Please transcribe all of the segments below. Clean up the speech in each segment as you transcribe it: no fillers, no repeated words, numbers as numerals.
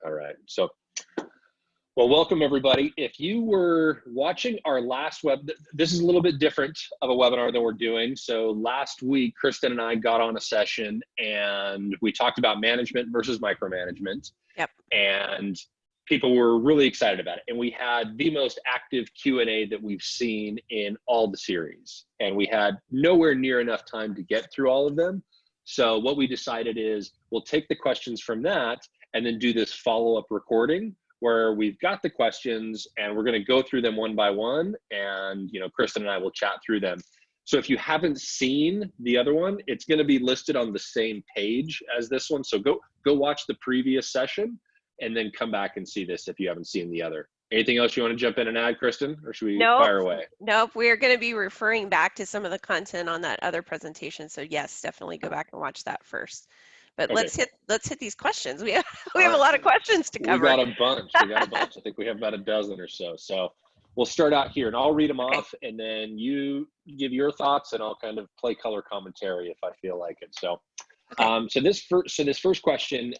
All right. So, well, welcome everybody. If you were watching our last this is a little bit different of a webinar than we're doing. So last week, Kristen and I got on a session and we talked about management versus micromanagement. Yep. And people were really excited about it. And we had the most active Q&A that we've seen in all the series. And we had nowhere near enough time to get through all of them. So what we decided is we'll take the questions from that and then do this follow-up recording where we've got the questions and we're going to go through them one by one. And, Kristen and I will chat through them. So if you haven't seen the other one, it's going to be listed on the same page as this one. So go watch the previous session and then come back and see this if you haven't seen the other. Anything else you want to jump in and add, Kristen, or should we fire away? Nope. We're going to be referring back to some of the content on that other presentation. So yes, definitely go back and watch that first. But okay. let's hit these questions. We have a lot of questions to cover. We got a bunch. I think we have about a dozen or so. So we'll start out here and I'll read them off and then you give your thoughts and I'll kind of play color commentary if I feel like it. So so this first question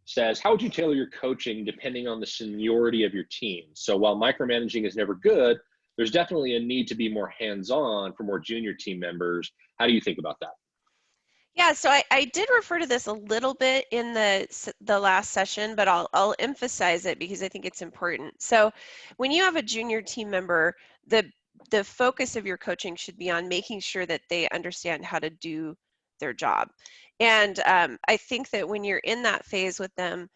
says, how would you tailor your coaching depending on the seniority of your team? So while micromanaging is never good, there's definitely a need to be more hands-on for more junior team members. How do you think about that? Yeah, so I did refer to this a little bit in the last session, but I'll emphasize it because I think it's important. So when you have a junior team member, the focus of your coaching should be on making sure that they understand how to do their job. And I think that when you're in that phase with them,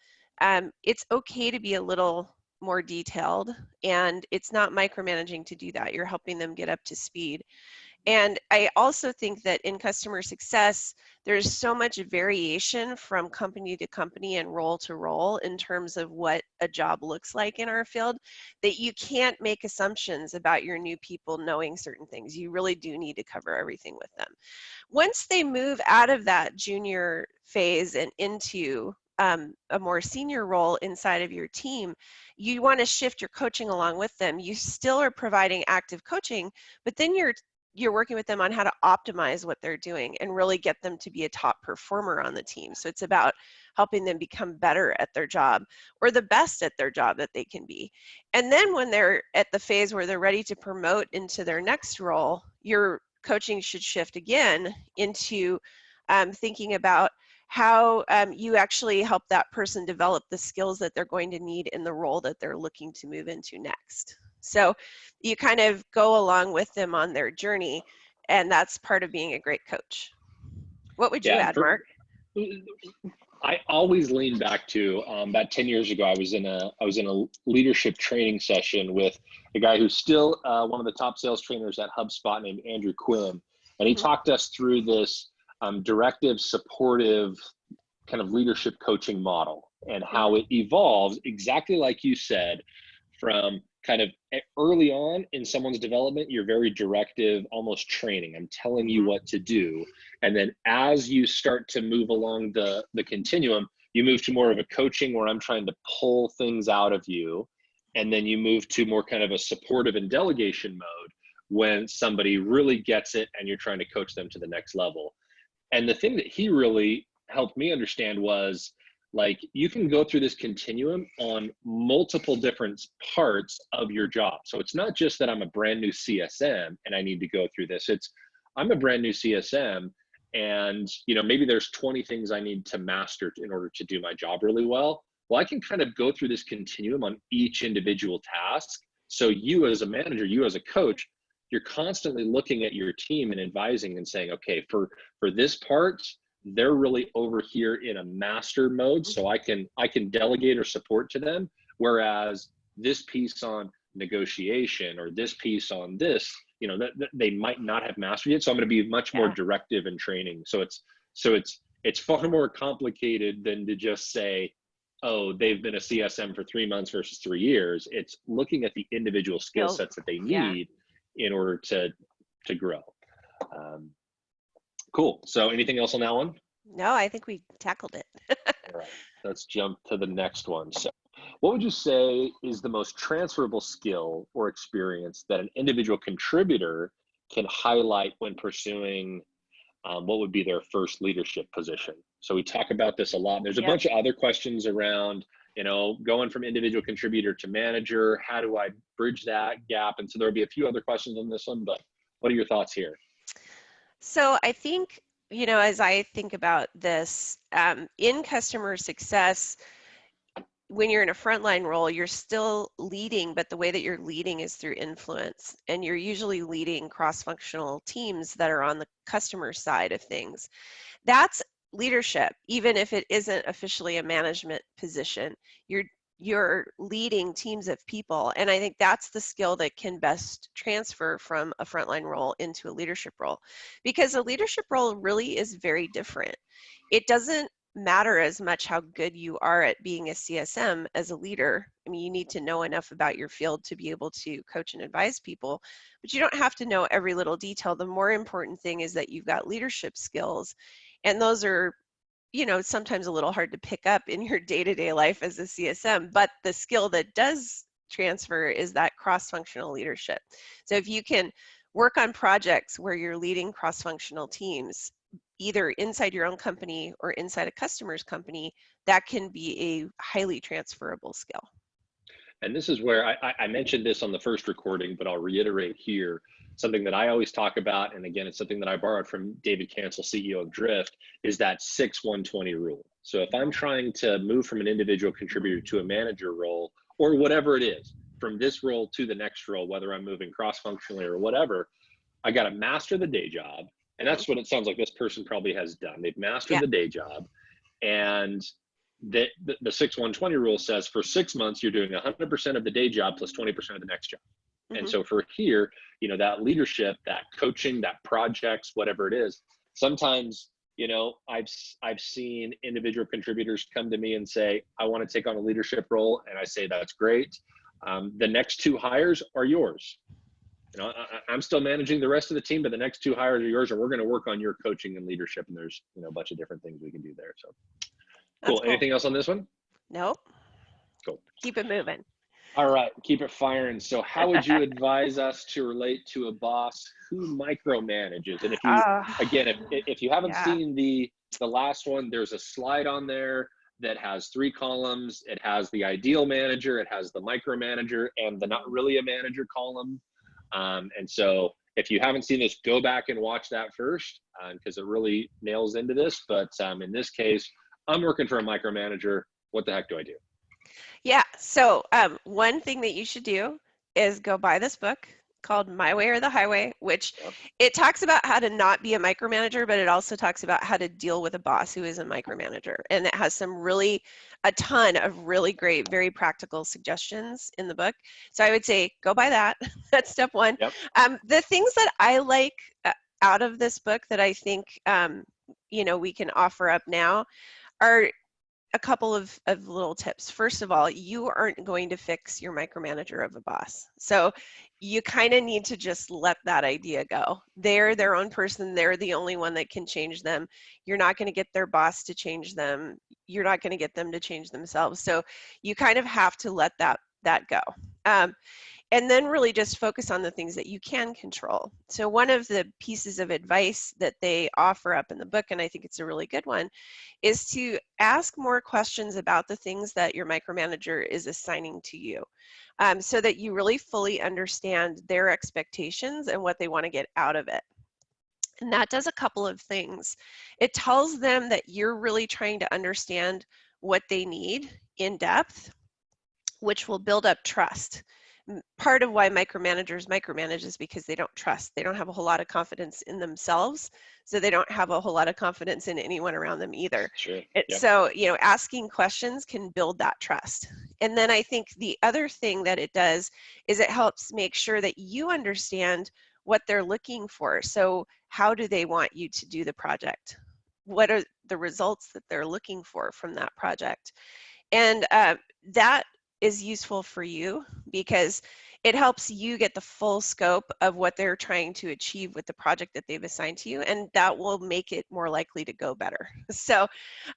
it's okay to be a little more detailed, and it's not micromanaging to do that. You're helping them get up to speed. And I also think that in customer success, there's so much variation from company to company and role to role in terms of what a job looks like in our field that you can't make assumptions about your new people knowing certain things. You really do need to cover everything with them. Once they move out of that junior phase and into a more senior role inside of your team, you want to shift your coaching along with them. You still are providing active coaching, but then you're working with them on how to optimize what they're doing and really get them to be a top performer on the team. So it's about helping them become better at their job or the best at their job that they can be. And then when they're at the phase where they're ready to promote into their next role, your coaching should shift again into thinking about how you actually help that person develop the skills that they're going to need in the role that they're looking to move into next. So you kind of go along with them on their journey, and that's part of being a great coach. What would you add, Mark? I always lean back to about 10 years ago. I was in a leadership training session with a guy who's still one of the top sales trainers at HubSpot named Andrew Quinn, and he talked us through this directive, supportive kind of leadership coaching model and how it evolves exactly like you said, from kind of early on in someone's development, you're very directive, almost training. I'm telling you what to do. And then as you start to move along the continuum, you move to more of a coaching where I'm trying to pull things out of you. And then you move to more kind of a supportive and delegation mode when somebody really gets it and you're trying to coach them to the next level. And the thing that he really helped me understand was, like, you can go through this continuum on multiple different parts of your job. So it's not just that I'm a brand new CSM and I need to go through this. It's I'm a brand new CSM and maybe there's 20 things I need to master in order to do my job really well. Well, I can kind of go through this continuum on each individual task. So you as a manager, you as a coach, you're constantly looking at your team and advising and saying, okay, for this part, they're really over here in a master mode, so I can delegate or support to them. Whereas this piece on negotiation or this piece on this, that they might not have mastered yet. So I'm going to be much more directive in training. So it's far more complicated than to just say, oh, they've been a CSM for 3 months versus 3 years. It's looking at the individual skill sets that they need in order to grow. Cool. So anything else on that one? No, I think we tackled it. All right, let's jump to the next one. So what would you say is the most transferable skill or experience that an individual contributor can highlight when pursuing what would be their first leadership position? So we talk about this a lot. There's a Yep. bunch of other questions around, going from individual contributor to manager. How do I bridge that gap? And so there'll be a few other questions on this one, but what are your thoughts here? So I think, as I think about this, in customer success, when you're in a frontline role, you're still leading, but the way that you're leading is through influence. And you're usually leading cross-functional teams that are on the customer side of things. That's leadership, even if it isn't officially a management position. You're leading teams of people, and I think that's the skill that can best transfer from a frontline role into a leadership role, because a leadership role really is very different. It doesn't matter as much how good you are at being a CSM as a leader. I mean, you need to know enough about your field to be able to coach and advise people, but you don't have to know every little detail. The more important thing is that you've got leadership skills, and those are sometimes a little hard to pick up in your day-to-day life as a CSM, but the skill that does transfer is that cross-functional leadership. So if you can work on projects where you're leading cross-functional teams, either inside your own company or inside a customer's company, that can be a highly transferable skill. And this is where I mentioned this on the first recording, but I'll reiterate here. Something that I always talk about, and again, it's something that I borrowed from David Cancel, CEO of Drift, is that 6-1-20 rule. So if I'm trying to move from an individual contributor to a manager role, or whatever it is, from this role to the next role, whether I'm moving cross-functionally or whatever, I got to master the day job. And that's what it sounds like this person probably has done. They've mastered the day job. And the 6-1-20 rule says for 6 months, you're doing 100% of the day job plus 20% of the next job. And so for here, that leadership, that coaching, that projects, whatever it is, sometimes, I've seen individual contributors come to me and say, I want to take on a leadership role. And I say, that's great. The next 2 hires are yours. I'm still managing the rest of the team, but the next 2 hires are yours, and we're going to work on your coaching and leadership. And there's, a bunch of different things we can do there. So cool. Anything else on this one? Nope. Cool. Keep it moving. All right, keep it firing. So how would you advise us to relate to a boss who micromanages? And if you, again, if you haven't seen the last one, there's a slide on there that has 3 columns. It has the ideal manager, it has the micromanager, and the not really a manager column. And so if you haven't seen this, go back and watch that first, because it really nails into this. But in this case, I'm working for a micromanager. What the heck do I do? Yeah, so one thing that you should do is go buy this book called My Way or the Highway, which it talks about how to not be a micromanager, but it also talks about how to deal with a boss who is a micromanager. And it has a ton of really great, very practical suggestions in the book. So I would say go buy that. That's step one. The things that I like out of this book that I think, we can offer up now are a couple of little tips. First of all, you aren't going to fix your micromanager of a boss. So you kind of need to just let that idea go. They're their own person. They're the only one that can change them. You're not going to get their boss to change them. You're not going to get them to change themselves. So you kind of have to let that go. And then really just focus on the things that you can control. So one of the pieces of advice that they offer up in the book, and I think it's a really good one, is to ask more questions about the things that your micromanager is assigning to you, so that you really fully understand their expectations and what they want to get out of it. And that does a couple of things. It tells them that you're really trying to understand what they need in depth, which will build up trust. Part of why micromanagers micromanage is because they don't trust. They don't have a whole lot of confidence in themselves, so they don't have a whole lot of confidence in anyone around them either. Sure. So, asking questions can build that trust. And then I think the other thing that it does is it helps make sure that you understand what they're looking for. So how do they want you to do the project? What are the results that they're looking for from that project? And that is useful for you because it helps you get the full scope of what they're trying to achieve with the project that they've assigned to you, and that will make it more likely to go better. So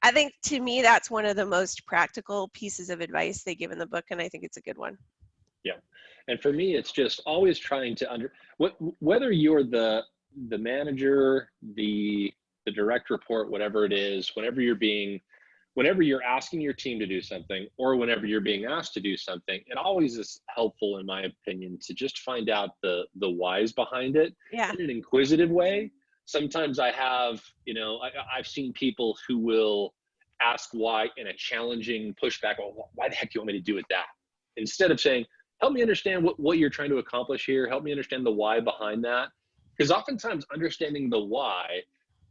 I think, to me, that's one of the most practical pieces of advice they give in the book, and I think it's a good one. Yeah, and for me, it's just always trying to whether you're the manager, the the direct report, whatever it is, whenever you're asking your team to do something, or whenever you're being asked to do something, it always is helpful, in my opinion, to just find out the whys behind it Yeah. in an inquisitive way. Sometimes I've seen people who will ask why in a challenging pushback. Well, why the heck do you want me to do it that? Instead of saying, help me understand what you're trying to accomplish here. Help me understand the why behind that. Because oftentimes understanding the why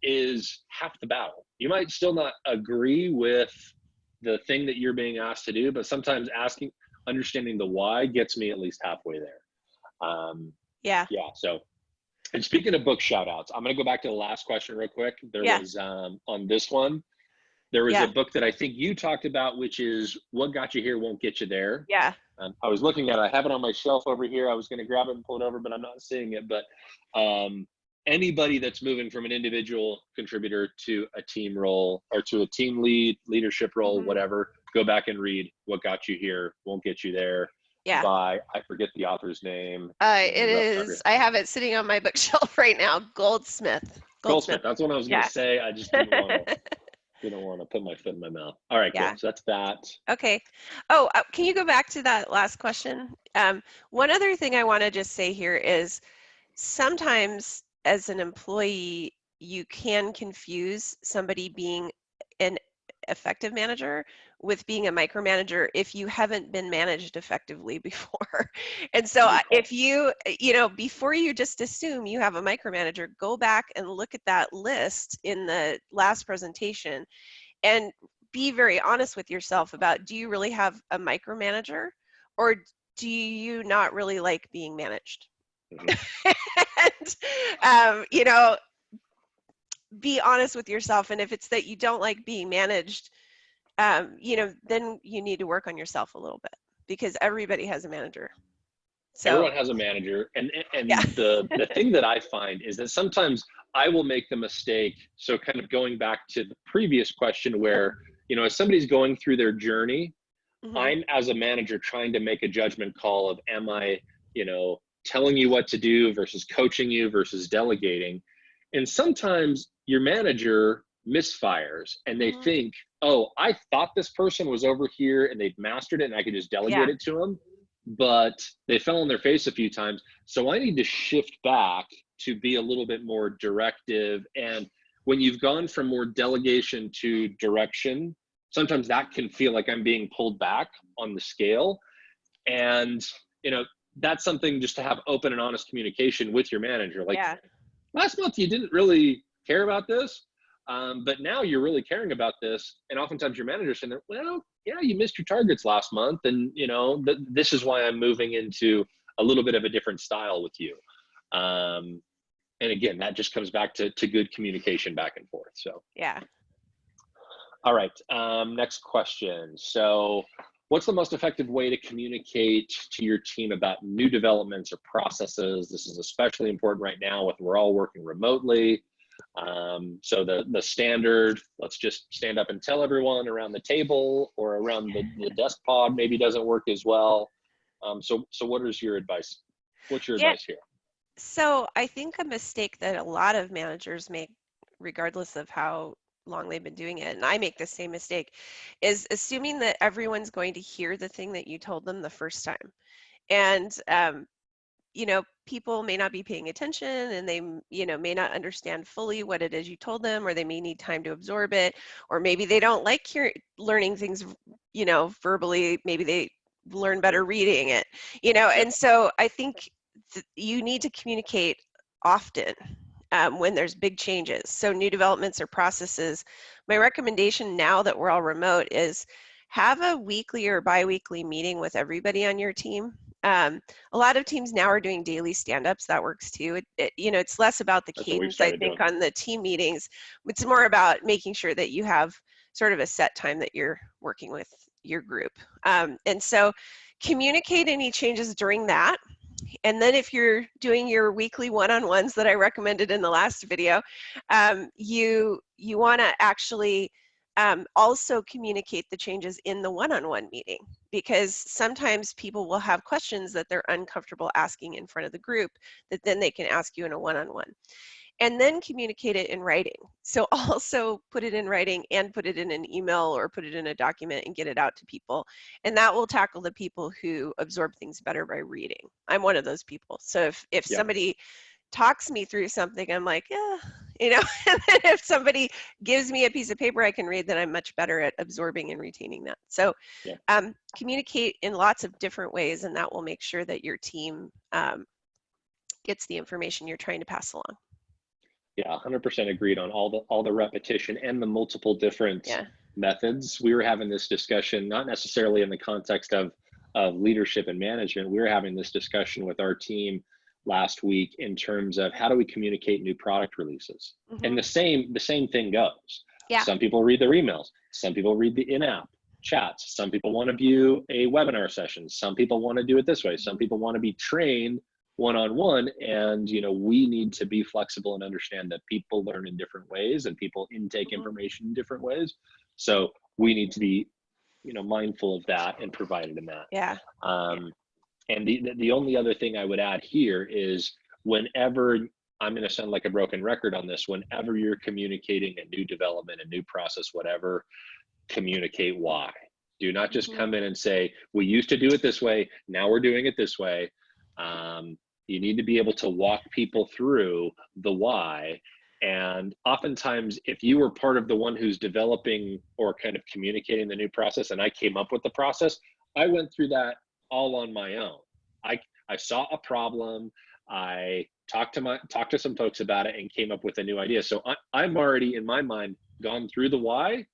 is half the battle. You might still not agree with the thing that you're being asked to do, but sometimes understanding the why gets me at least halfway there. Yeah. Yeah. So, and speaking of book shout outs, I'm going to go back to the last question real quick. There was on this one, there was a book that I think you talked about, which is What Got You Here Won't Get You There. Yeah. I was looking at it. I have it on my shelf over here. I was going to grab it and pull it over, but I'm not seeing it. But anybody that's moving from an individual contributor to a team role, or to a team leadership role, whatever, go back and read What Got You Here Won't Get You There. Yeah. By, I forget the author's name. It is, I have it sitting on my bookshelf right now, Goldsmith. That's what I was going to say. I just didn't want to put my foot in my mouth. All right, cool. So that's that. Okay. Oh, can you go back to that last question? One other thing I want to just say here is sometimes as an employee, you can confuse somebody being an effective manager with being a micromanager if you haven't been managed effectively before. And so if before you just assume you have a micromanager, go back and look at that list in the last presentation and be very honest with yourself about, do you really have a micromanager, or do you not really like being managed? And, be honest with yourself. And if it's that you don't like being managed, then you need to work on yourself a little bit, because everybody has a manager. So everyone has a manager. And the thing that I find is that sometimes I will make the mistake. So kind of going back to the previous question where, as somebody's going through their journey, I'm, as a manager, trying to make a judgment call of, am I, telling you what to do versus coaching you versus delegating. And sometimes your manager misfires and they think, oh, I thought this person was over here and they've mastered it and I could just delegate it to them, but they fell on their face a few times. So I need to shift back to be a little bit more directive. And when you've gone from more delegation to direction, sometimes that can feel like I'm being pulled back on the scale. And, that's something just to have open and honest communication with your manager. Like, last month you didn't really care about this, but now you're really caring about this. And oftentimes your manager's saying, well, you missed your targets last month. And, this is why I'm moving into a little bit of a different style with you. And again, that just comes back to good communication back and forth. So, all right. Next question. So, what's the most effective way to communicate to your team about new developments or processes? This is especially important right now with we're all working remotely. So the standard, let's just stand up and tell everyone around the table or around the desk pod maybe doesn't work as well. So what is your advice? What's your advice here? So I think a mistake that a lot of managers make, regardless of how long they've been doing it, and I make the same mistake, is assuming that everyone's going to hear the thing that you told them the first time. And people may not be paying attention, and they may not understand fully what it is you told them, or they may need time to absorb it, or maybe they don't like learning things verbally. Maybe they learn better reading it, and so I think you need to communicate often when there's big changes. So new developments or processes, my recommendation now that we're all remote is have a weekly or bi-weekly meeting with everybody on your team. A lot of teams now are doing daily stand-ups. That works too. It's less about the cadence, I think, on the team meetings. It's more about making sure that you have sort of a set time that you're working with your group. And so communicate any changes during that. And then if you're doing your weekly one-on-ones that I recommended in the last video, you want to actually also communicate the changes in the one-on-one meeting, because sometimes people will have questions that they're uncomfortable asking in front of the group that then they can ask you in a one-on-one. and then communicate it in writing. So also put it in writing and put it in an email or put it in a document and get it out to people. And that will tackle the people who absorb things better by reading. I'm one of those people. So if Yeah. somebody talks me through something, I'm like, yeah, you know, and then if somebody gives me a piece of paper I can read, then I'm much better at absorbing and retaining that. So communicate in lots of different ways, and that will make sure that your team gets the information you're trying to pass along. Yeah, 100% agreed on all the repetition and the multiple different methods. We were having this discussion, not necessarily in the context of leadership and management. We were having this discussion with our team last week in terms of how do we communicate new product releases. And the same thing goes. Yeah. Some people read their emails. Some people read the in-app chats. Some people want to view a webinar session. Some people want to do it this way. Some people want to be trained one-on-one, and we need to be flexible and understand that people learn in different ways and people intake information in different ways. So we need to be mindful of that and provided in that. And the only other thing I would add here is, whenever, I'm going to sound like a broken record on this, whenever you're communicating a new development, a new process, whatever, communicate why. Do not just come in and say, we used to do it this way, now we're doing it this way. You need to be able to walk people through the why. And oftentimes, if you were part of the one who's developing or kind of communicating the new process, and I came up with the process, I went through that all on my own. I saw a problem, I talked to some folks about it and came up with a new idea. So I'm already, in my mind, gone through the why.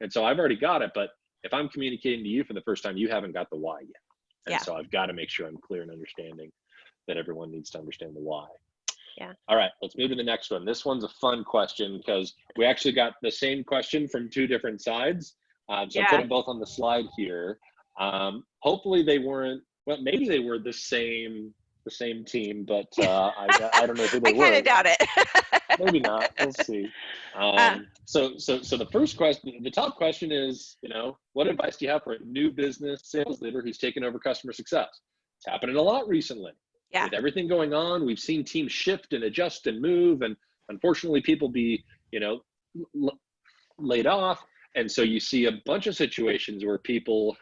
And so I've already got it. But if I'm communicating to you for the first time, you haven't got the why yet. And so I've got to make sure I'm clear and understanding that everyone needs to understand the why. All right, let's move to the next one. This one's a fun question because we actually got the same question from two different sides. So I put them both on the slide here. Hopefully they weren't, well, maybe they were the same team, but I don't know who they were. I kind of doubt it. Maybe not. We'll see. So the first question, the top question is, what advice do you have for a new business sales leader who's taken over customer success? It's happening a lot recently. With everything going on, we've seen teams shift and adjust and move, and unfortunately people be, laid off. And so you see a bunch of situations where people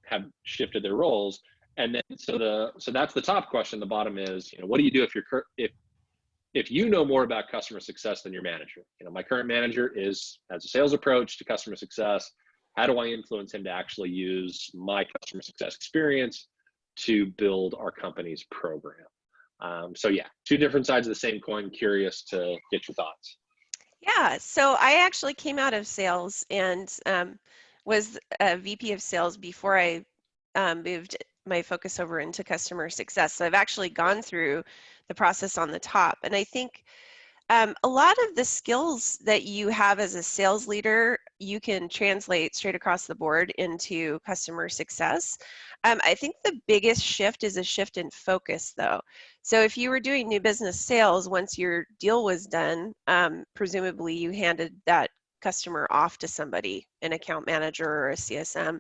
have shifted their roles. And then, so that's the top question. The bottom is, what do you do if you know more about customer success than your manager? My current manager has a sales approach to customer success. How do I influence him to actually use my customer success experience to build our company's program? So yeah, two different sides of the same coin. Curious to get your thoughts. Yeah, so I actually came out of sales and was a VP of sales before I moved my focus over into customer success. So I've actually gone through the process on the top. And I think a lot of the skills that you have as a sales leader, you can translate straight across the board into customer success. I think the biggest shift is a shift in focus, though. So if you were doing new business sales, once your deal was done, presumably you handed that customer off to somebody, an account manager or a CSM,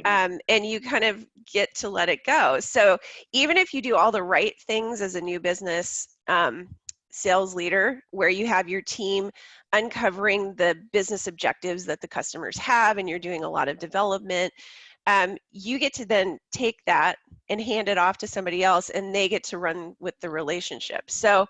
and you kind of get to let it go. So even if you do all the right things as a new business sales leader, where you have your team uncovering the business objectives that the customers have and you're doing a lot of development, you get to then take that and hand it off to somebody else, and they get to run with the relationship. So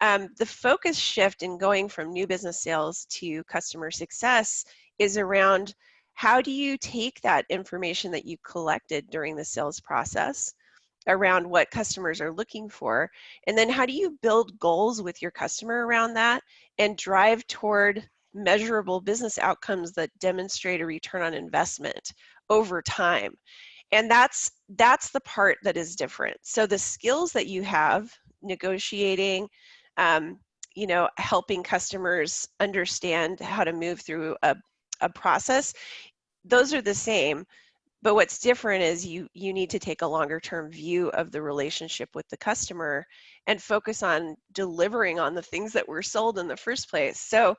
the focus shift in going from new business sales to customer success is around, how do you take that information that you collected during the sales process around what customers are looking for, and then how do you build goals with your customer around that and drive toward measurable business outcomes that demonstrate a return on investment over time? And that's the part that is different. So the skills that you have, negotiating, helping customers understand how to move through a process, those are the same. But what's different is you need to take a longer term view of the relationship with the customer and focus on delivering on the things that were sold in the first place. So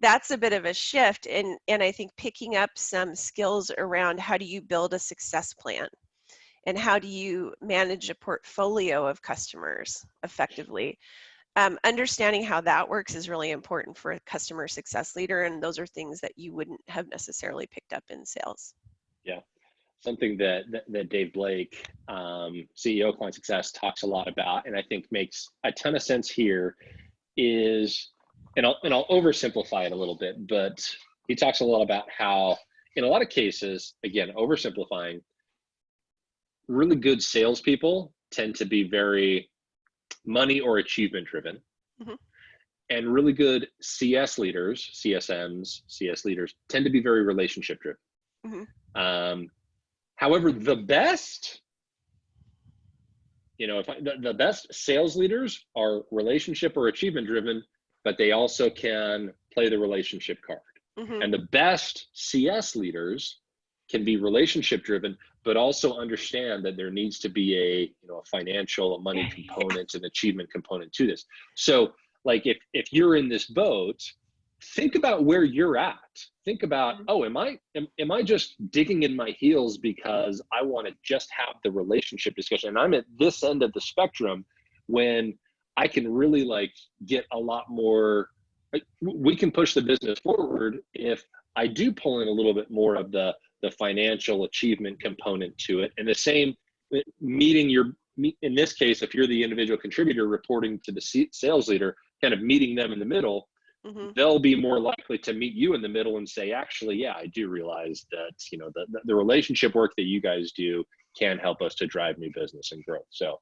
that's a bit of a shift. And I think picking up some skills around how do you build a success plan and how do you manage a portfolio of customers effectively. understanding how that works is really important for a customer success leader, and those are things that you wouldn't have necessarily picked up in sales. Yeah. Something that Dave Blake, CEO of Client Success, talks a lot about, and I think makes a ton of sense here, is, and I'll oversimplify it a little bit, but he talks a lot about how, in a lot of cases, again, oversimplifying, really good salespeople tend to be very money or achievement driven. Mm-hmm. And really good CS leaders, CSMs, CS leaders tend to be very relationship driven. Mm-hmm. However, the best, the best sales leaders are relationship or achievement driven, but they also can play the relationship card. Mm-hmm. And the best CS leaders can be relationship driven, but also understand that there needs to be a financial, a money component, an achievement component to this. So like if you're in this boat, think about where you're at. Think about, oh, am I just digging in my heels because I want to just have the relationship discussion? And I'm at this end of the spectrum when I can really like get a lot more, we can push the business forward if I do pull in a little bit more of the financial achievement component to it. And the same, in this case, if you're the individual contributor reporting to the sales leader, kind of meeting them in the middle, Mm-hmm. they'll be more likely to meet you in the middle and say, actually, yeah, I do realize that, the relationship work that you guys do can help us to drive new business and growth. So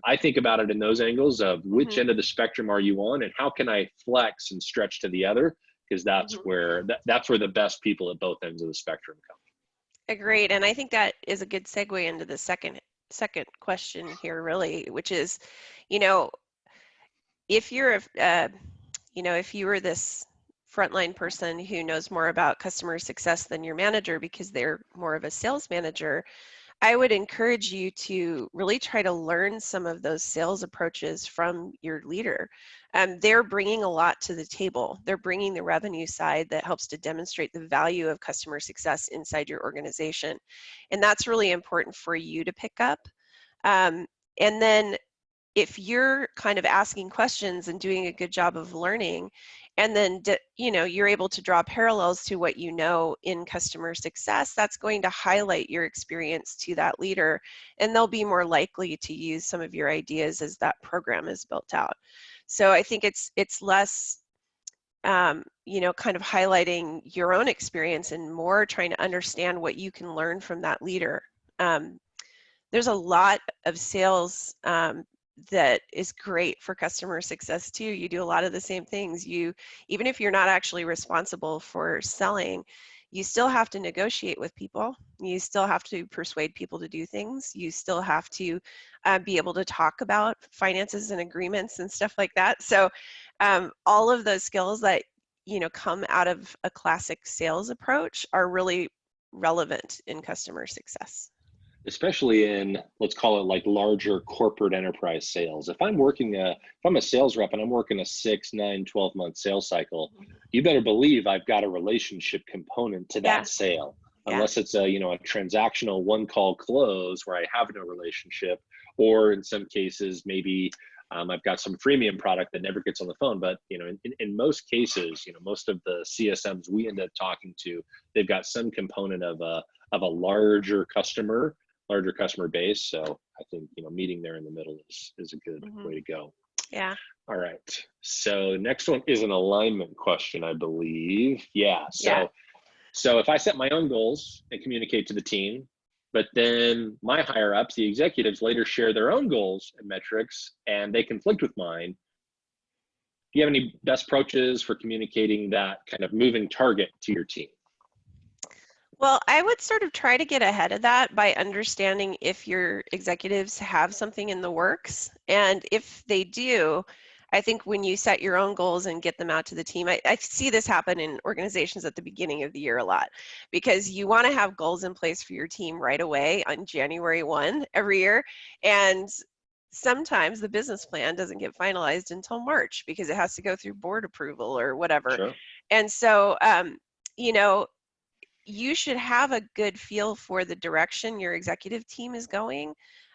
I think about it in those angles of which end of the spectrum are you on and how can I flex and stretch to the other? Because that's where the best people at both ends of the spectrum come. Agreed. And I think that is a good segue into the second question here, really, which is, if you're if you were this frontline person who knows more about customer success than your manager because they're more of a sales manager, I would encourage you to really try to learn some of those sales approaches from your leader. They're bringing a lot to the table. They're bringing the revenue side that helps to demonstrate the value of customer success inside your organization. And that's really important for you to pick up. And then if you're kind of asking questions and doing a good job of learning, and then you're able to draw parallels to what you know in customer success, that's going to highlight your experience to that leader, and they'll be more likely to use some of your ideas as that program is built out. So I think it's less kind of highlighting your own experience and more trying to understand what you can learn from that leader. There's a lot of sales that is great for customer success too. You do a lot of the same things. Even if you're not actually responsible for selling, you still have to negotiate with people. You still have to persuade people to do things. You still have to be able to talk about finances and agreements and stuff like that. So all of those skills that come out of a classic sales approach are really relevant in customer success. Especially in, let's call it like larger corporate enterprise sales. If I'm a sales rep and I'm working a 6, 9, 12-month sales cycle, you better believe I've got a relationship component to that sale. Unless it's a transactional one call close where I have no relationship, or in some cases, maybe I've got some freemium product that never gets on the phone. But in most cases, most of the CSMs we end up talking to, they've got some component of a larger customer base. So I think meeting there in the middle is a good way to go. Yeah. All right. So next one is an alignment question, I believe. Yeah. So if I set my own goals and communicate to the team, but then my higher ups, the executives, later share their own goals and metrics and they conflict with mine, do you have any best approaches for communicating that kind of moving target to your team? Well, I would sort of try to get ahead of that by understanding if your executives have something in the works. And if they do, I think when you set your own goals and get them out to the team, I see this happen in organizations at the beginning of the year a lot, because you want to have goals in place for your team right away on January 1 every year. And sometimes the business plan doesn't get finalized until March because it has to go through board approval or whatever. Sure. And so, you should have a good feel for the direction your executive team is going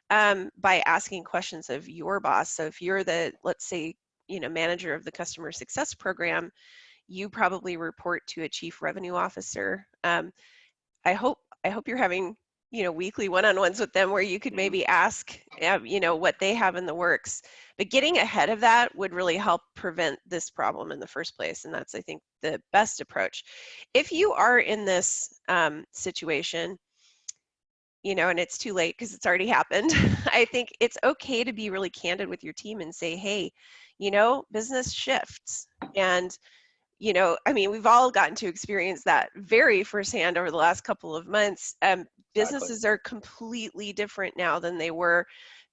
by asking questions of your boss. So if you're the, let's say, manager of the customer success program, you probably report to a chief revenue officer. I hope you're having weekly one-on-ones with them where you could maybe ask what they have in the works. But getting ahead of that would really help prevent this problem in the first place, and that's, I think, the best approach. If you are in this situation, and it's too late because it's already happened, I think it's okay to be really candid with your team and say, hey, business shifts. And we've all gotten to experience that very firsthand over the last couple of months. Businesses are completely different now than they were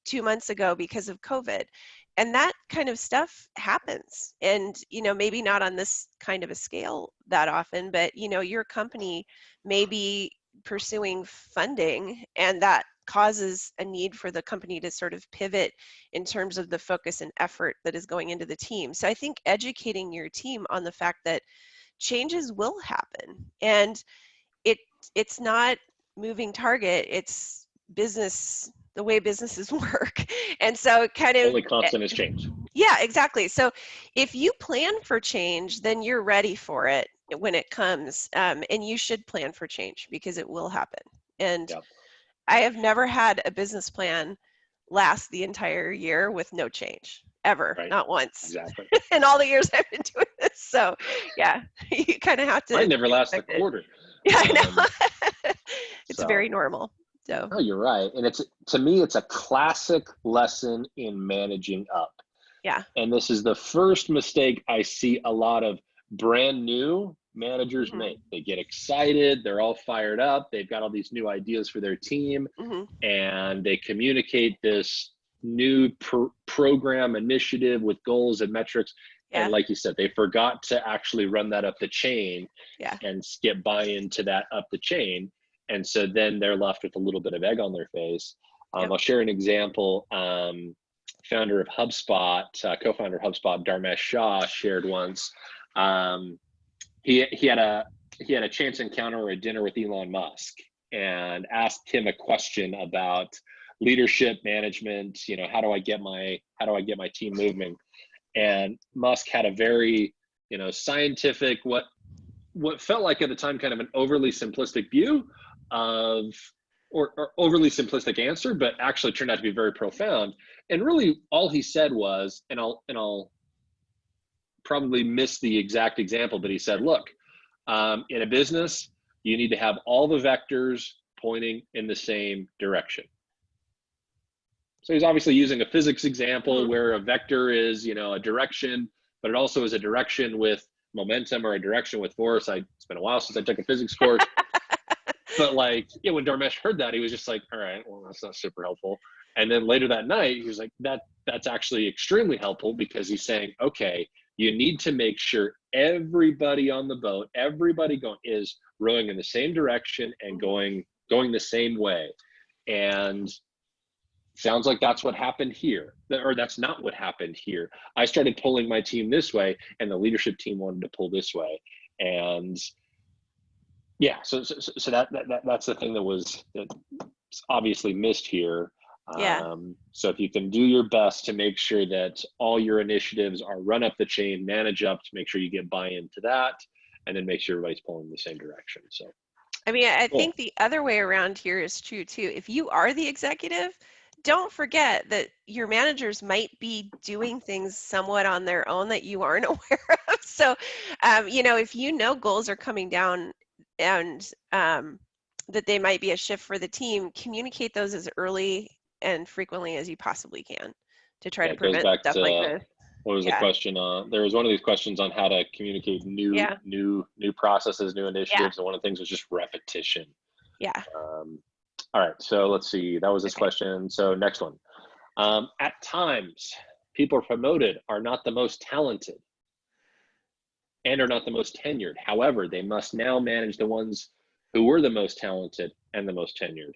2 months ago because of COVID. And that kind of stuff happens. And, maybe not on this kind of a scale that often, but, your company may be pursuing funding, and that causes a need for the company to sort of pivot in terms of the focus and effort that is going into the team. So I think educating your team on the fact that changes will happen, and it's not moving target, it's business, the way businesses work. And so kind of only constant is change. Yeah, exactly. So if you plan for change, then you're ready for it when it comes, and you should plan for change because it will happen. And I have never had a business plan last the entire year with no change, ever, not once. Exactly. In all the years I've been doing this. So yeah, you kind of have to. I never last a quarter. Yeah, I know. It's very normal. So. Oh, you're right. And to me, it's a classic lesson in managing up. Yeah. And this is the first mistake I see a lot of brand new managers make. They get excited, they're all fired up, they've got all these new ideas for their team, and they communicate this new program initiative with goals and metrics. And like you said, they forgot to actually run that up the chain and get buy-in to that up the chain. And so then they're left with a little bit of egg on their face. I'll share an example. Founder of HubSpot, co-founder of HubSpot, Dharmesh Shah, shared once. He had a chance encounter or a dinner with Elon Musk and asked him a question about leadership, management. How do I get my team moving? And Musk had a very scientific, what felt like at the time kind of an overly simplistic view of or overly simplistic answer, but actually turned out to be very profound. And really all he said was, and I'll probably miss the exact example, but he said, look, in a business, you need to have all the vectors pointing in the same direction. So he's obviously using a physics example where a vector is, a direction, but it also is a direction with momentum or a direction with force. It's been a while since I took a physics course. But when Dharmesh heard that, he was just like, all right, well, that's not super helpful. And then later that night, he was like, that's actually extremely helpful, because he's saying, okay, you need to make sure everybody on the boat, everybody is rowing in the same direction and going the same way. And sounds like that's what happened here, or that's not what happened here. I started pulling my team this way, and the leadership team wanted to pull this way. And yeah, so that's the thing that's obviously missed here. So if you can do your best to make sure that all your initiatives are run up the chain, manage up to make sure you get buy-in to that, and then make sure everybody's pulling in the same direction. So, I think the other way around here is true too. If you are the executive, don't forget that your managers might be doing things somewhat on their own that you aren't aware of. So, if goals are coming down and that they might be a shift for the team, communicate those as early and frequently as you possibly can to try to prevent stuff like this. What was the question? There was one of these questions on how to communicate new processes, new initiatives, and one of the things was just repetition. All right, so let's see. That was this question. So next one. At times, people promoted are not the most talented and are not the most tenured. However, they must now manage the ones who were the most talented and the most tenured.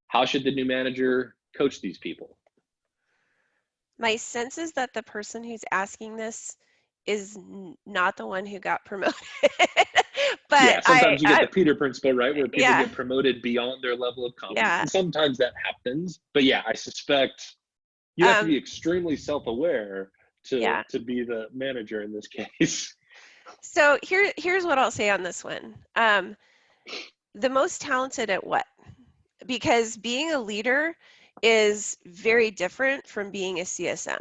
How should the new manager coach these people? My sense is that the person who's asking this is not the one who got promoted. But sometimes you get the Peter principle, right? Where people get promoted beyond their level of competence. And sometimes that happens. But I suspect you have to be extremely self-aware Yeah. to be the manager in this case. So here's what I'll say on this one. The most talented at what? Because being a leader is very different from being a CSM.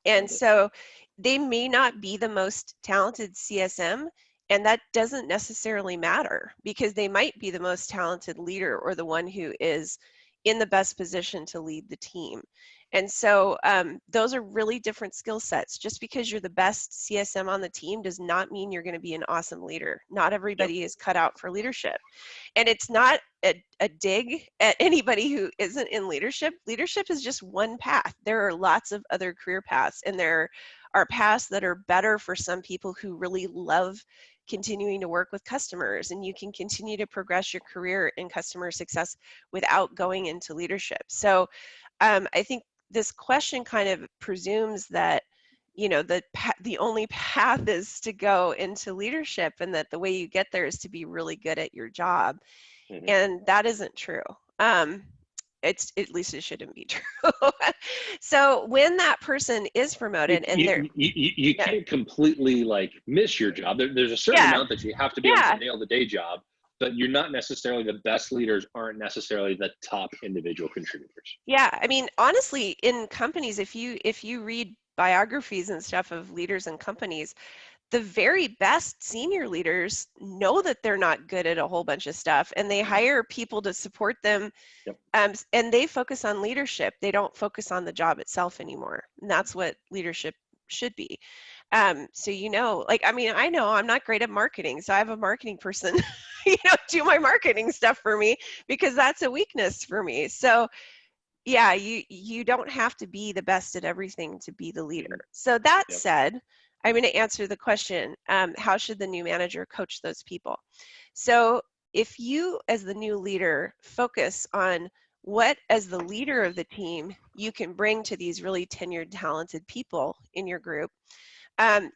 And so they may not be the most talented CSM, and that doesn't necessarily matter because they might be the most talented leader or the one who is in the best position to lead the team. And so those are really different skill sets. Just because you're the best CSM on the team does not mean you're going to be an awesome leader. Not everybody is cut out for leadership. And it's not a dig at anybody who isn't in leadership. Leadership is just one path. There are lots of other career paths, and there are paths that are better for some people who really love continuing to work with customers, and you can continue to progress your career in customer success without going into leadership. So I think this question kind of presumes that the only path is to go into leadership, and that the way you get there is to be really good at your job. And that isn't true. It's, at least it shouldn't be true. So when that person is promoted you can't completely like miss your job. There's a certain amount that you have to be able to nail the day job, but you're not necessarily, the best leaders aren't necessarily the top individual contributors. Yeah, I mean, honestly, in companies, if you read biographies and stuff of leaders in companies, the very best senior leaders know that they're not good at a whole bunch of stuff, and they hire people to support them. And they focus on leadership. They don't focus on the job itself anymore. And that's what leadership should be. So, like, I mean, I know I'm not great at marketing, so I have a marketing person, do my marketing stuff for me because that's a weakness for me. So yeah, you don't have to be the best at everything to be the leader. So that said, I'm going to answer the question, how should the new manager coach those people? So if you, as the new leader, focus on what, as the leader of the team, you can bring to these really tenured, talented people in your group,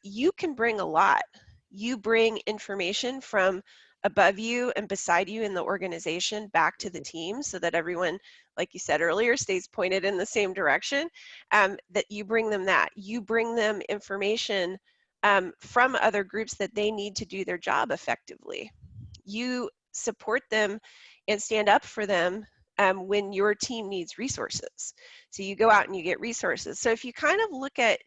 you can bring a lot. You bring information from above you and beside you in the organization back to the team so that everyone, like you said earlier, stays pointed in the same direction. That you bring them that. You bring them information from other groups that they need to do their job effectively. You support them and stand up for them when your team needs resources. So you go out and you get resources. So if you kind of look at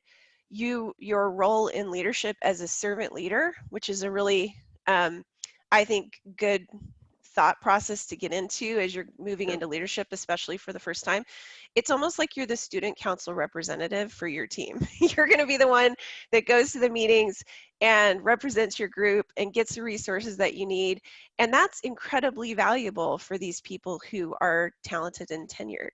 your role in leadership as a servant leader, which is a really, I think, good thought process to get into as you're moving into leadership, especially for the first time. It's almost like you're the student council representative for your team. You're going to be the one that goes to the meetings and represents your group and gets the resources that you need. And that's incredibly valuable for these people who are talented and tenured.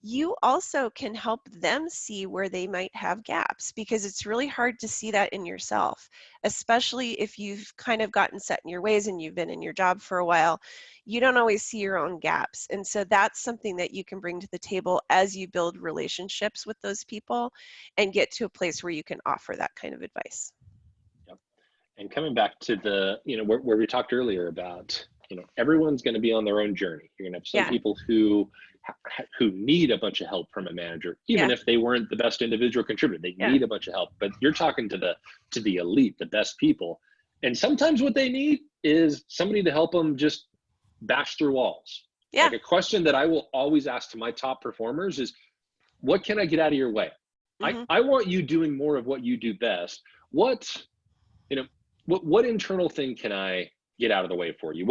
You also can help them see where they might have gaps, because it's really hard to see that in yourself, especially if you've kind of gotten set in your ways and you've been in your job for a while. You don't always see your own gaps. And so that's something that you can bring to the table as you build relationships with those people and get to a place where you can offer that kind of advice. Yep. And coming back to the, where we talked earlier about, everyone's going to be on their own journey. You're going to have some people who need a bunch of help from a manager, even if they weren't the best individual contributor. They need a bunch of help. But you're talking to the elite, the best people, and sometimes what they need is somebody to help them just bash through walls. Like a question that I will always ask to my top performers is, what can I get out of your way? I want you doing more of what you do best. What internal thing can I get out of the way for you?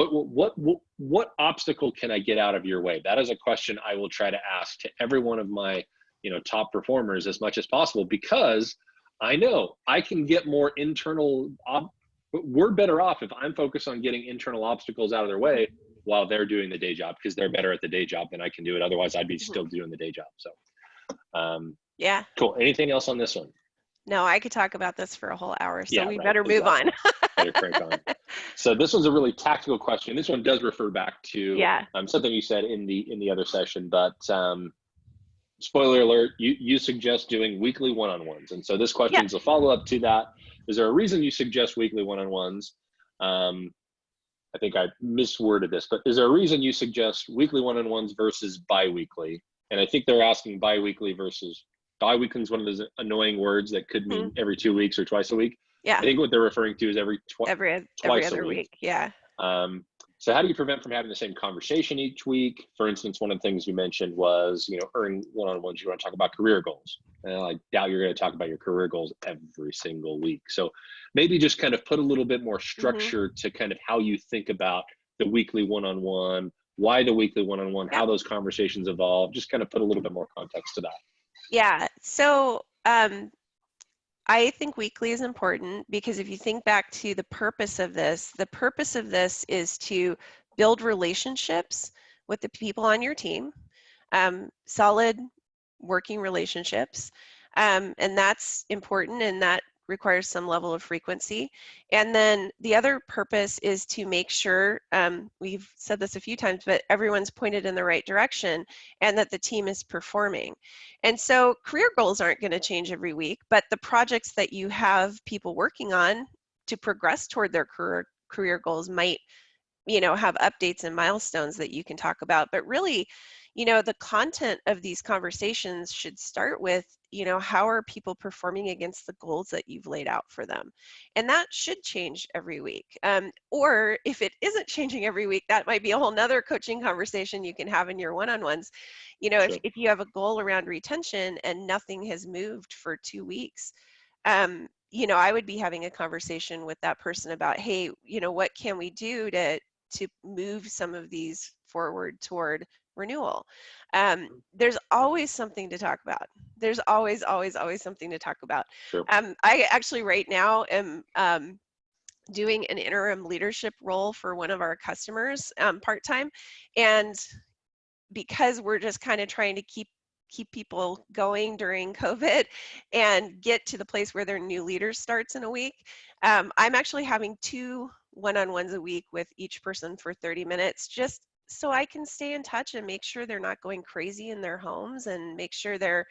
What obstacle can I get out of your way? That is a question I will try to ask to every one of my, top performers as much as possible, because I know I can get more internal, we're better off if I'm focused on getting internal obstacles out of their way while they're doing the day job, because they're better at the day job than I can do it. Otherwise I'd be still doing the day job. So, cool. Anything else on this one? No, I could talk about this for a whole hour, so we better move on. Better crank on. So this one's a really tactical question. This one does refer back to something you said in the other session, but spoiler alert, you suggest doing weekly one-on-ones. And so this question is a follow-up to that. Is there a reason you suggest weekly one-on-ones? I think I misworded this, but is there a reason you suggest weekly one-on-ones versus bi-weekly? And I think they're asking bi-weekly versus bi-weekly is one of those annoying words that could mean Mhm. every 2 weeks or twice a week. Yeah. I think what they're referring to is Every twice a other week. week. Yeah. So how do you prevent from having the same conversation each week? For instance, one of the things you mentioned was, earning one-on-ones, you want to talk about career goals. And I doubt you're going to talk about your career goals every single week. So maybe just kind of put a little bit more Hmm. structure to kind of how you think about the weekly one-on-one, why the weekly one-on-one, Yep. how those conversations evolve, just kind of put a little bit more context to that. Yeah. So I think weekly is important because if you think back to the purpose of this, the purpose of this is to build relationships with the people on your team, solid working relationships, and that's important, and that requires some level of frequency. And then the other purpose is to make sure, we've said this a few times, but everyone's pointed in the right direction and that the team is performing. And so career goals aren't going to change every week, but the projects that you have people working on to progress toward their career goals might, have updates and milestones that you can talk about. But really, the content of these conversations should start with, how are people performing against the goals that you've laid out for them? And that should change every week. Or if it isn't changing every week, that might be a whole nother coaching conversation you can have in your one-on-ones. Sure. If you have a goal around retention and nothing has moved for 2 weeks, I would be having a conversation with that person about, hey, what can we do to move some of these forward toward renewal? There's always something to talk about. There's always, always, always something to talk about. Sure. I actually right now am doing an interim leadership role for one of our customers part-time, and because we're just kind of trying to keep people going during COVID and get to the place where their new leader starts in a week, I'm actually having 2 one-on-ones a week with each person for 30 minutes, just so I can stay in touch and make sure they're not going crazy in their homes, and make sure they're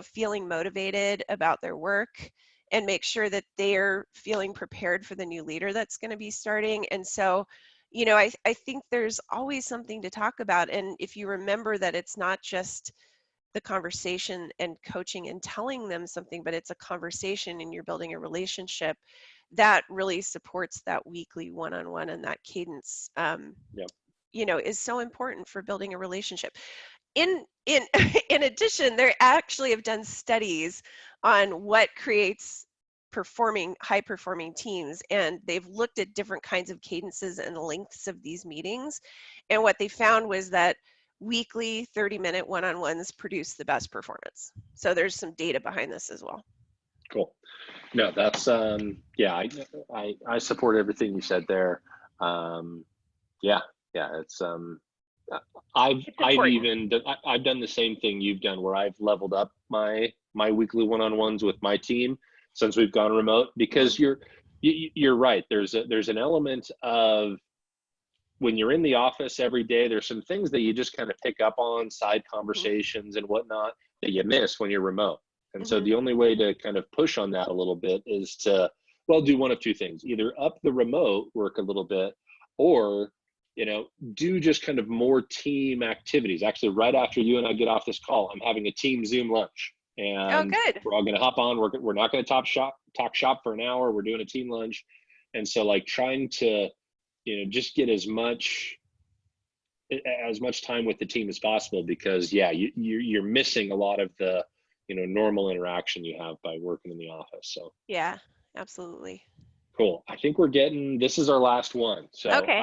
feeling motivated about their work, and make sure that they're feeling prepared for the new leader that's going to be starting. And so, I think there's always something to talk about. And if you remember that it's not just the conversation and coaching and telling them something, but it's a conversation and you're building a relationship, that really supports that weekly one-on-one, and that cadence, Yep. is so important for building a relationship. In in addition, they actually have done studies on what creates high performing teams, and they've looked at different kinds of cadences and lengths of these meetings, and what they found was that weekly 30-minute one-on-ones produce the best performance. So there's some data behind this as well. Cool. No, that's yeah, I support everything you said there. Yeah, it's It's I've important. even I've done the same thing you've done, where I've leveled up my weekly one-on-ones with my team since we've gone remote, because Mhm. you're right. There's an element of, when you're in the office every day, there's some things that you just kind of pick up on, side Mhm. conversations and whatnot, that you miss when you're remote. And so Mhm. the only way to kind of push on that a little bit is to, well, do one of two things: either up the remote work a little bit, or, do just kind of more team activities. Actually, right after you and I get off this call, I'm having a team Zoom lunch, Oh, and good. we're all going to hop on. We're not going to talk shop for an hour. We're doing a team lunch. And so, like, trying to, just get as much time with the team as possible, because yeah, you're missing a lot of the, normal interaction you have by working in the office. So Yeah, absolutely. cool. I think this is our last one. So Okay.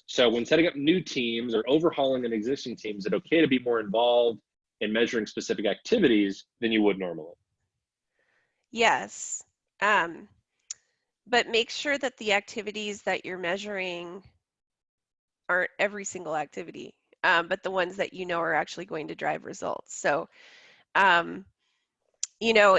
so when setting up new teams or overhauling an existing team, is it okay to be more involved in measuring specific activities than you would normally? Yes. Um, but make sure that the activities that you're measuring aren't every single activity, but the ones that are actually going to drive results. So, um, you know,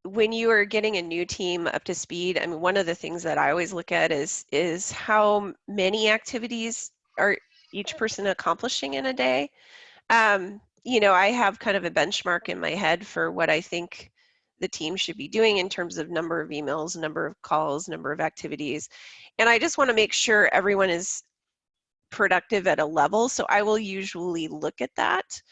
when you are getting a new team up to speed, I mean, one of the things that I always look at is how many activities are each person accomplishing in a day. I have kind of a benchmark in my head for what I think the team should be doing in terms of number of emails, number of calls, number of activities. And I just want to make sure everyone is productive at a level. So I will usually look at that.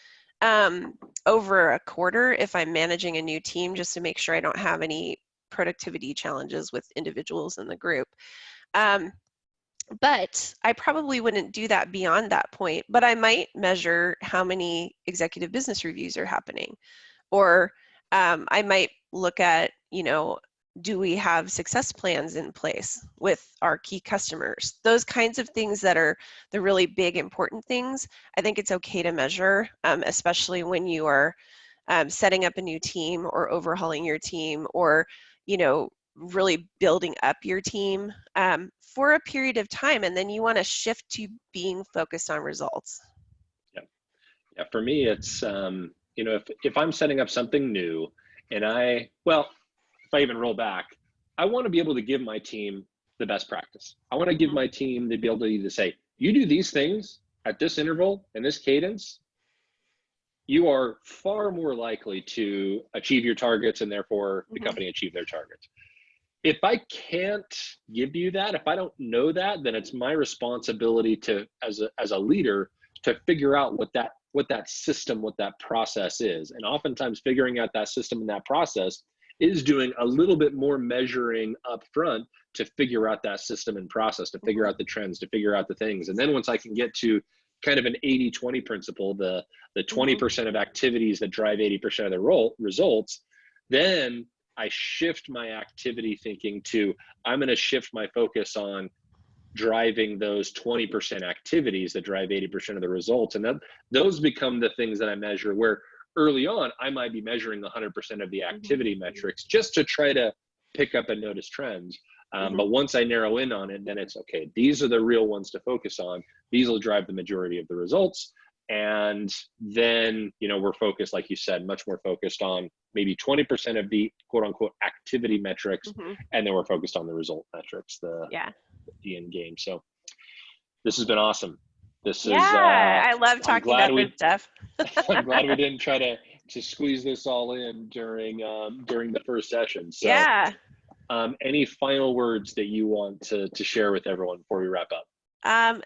over a quarter if I'm managing a new team, just to make sure I don't have any productivity challenges with individuals in the group. But I probably wouldn't do that beyond that point, but I might measure how many executive business reviews are happening. Or I might look at, do we have success plans in place with our key customers? Those kinds of things that are the really big, important things. I think it's okay to measure, especially when you are setting up a new team or overhauling your team, or, really building up your team for a period of time. And then you want to shift to being focused on results. Yeah, for me, it's, if I'm setting up something new and if I even roll back, I want to be able to give my team the best practice. I want to give my team the ability to say, you do these things at this interval and this cadence, you are far more likely to achieve your targets and therefore the company achieve their targets. If I can't give you that, if I don't know that, then it's my responsibility to, as a leader, to figure out what that system, what that process is. And oftentimes figuring out that system and that process is doing a little bit more measuring up front to figure out that system and process, to figure out the trends, to figure out the things. And then once I can get to kind of an 80-20 principle, the 20% of activities that drive 80% of the results, then I shift my activity thinking to, I'm going to shift my focus on driving those 20% activities that drive 80% of the results. And then those become the things that I measure, where early on, I might be measuring 100% of the activity metrics just to try to pick up and notice trends. But once I narrow in on it, then it's okay, these are the real ones to focus on. These will drive the majority of the results. And then, we're focused, like you said, much more focused on maybe 20% of the quote unquote activity metrics. And then we're focused on the result metrics, the end game. So this has been awesome. I love talking about this stuff. I'm glad we didn't try to squeeze this all in during the first session. So any final words that you want to share with everyone before we wrap up?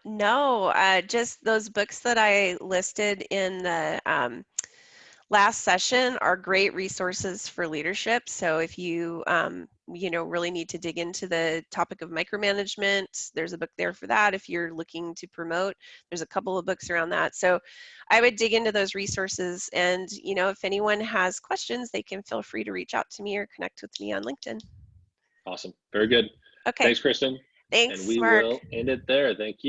No, just those books that I listed in the last session are great resources for leadership. So if you, really need to dig into the topic of micromanagement, there's a book there for that. If you're looking to promote, there's a couple of books around that. So I would dig into those resources. And, if anyone has questions, they can feel free to reach out to me or connect with me on LinkedIn. Awesome. Very good. Okay. Thanks, Kristen. Thanks, and we Mark. will end it there. Thank you.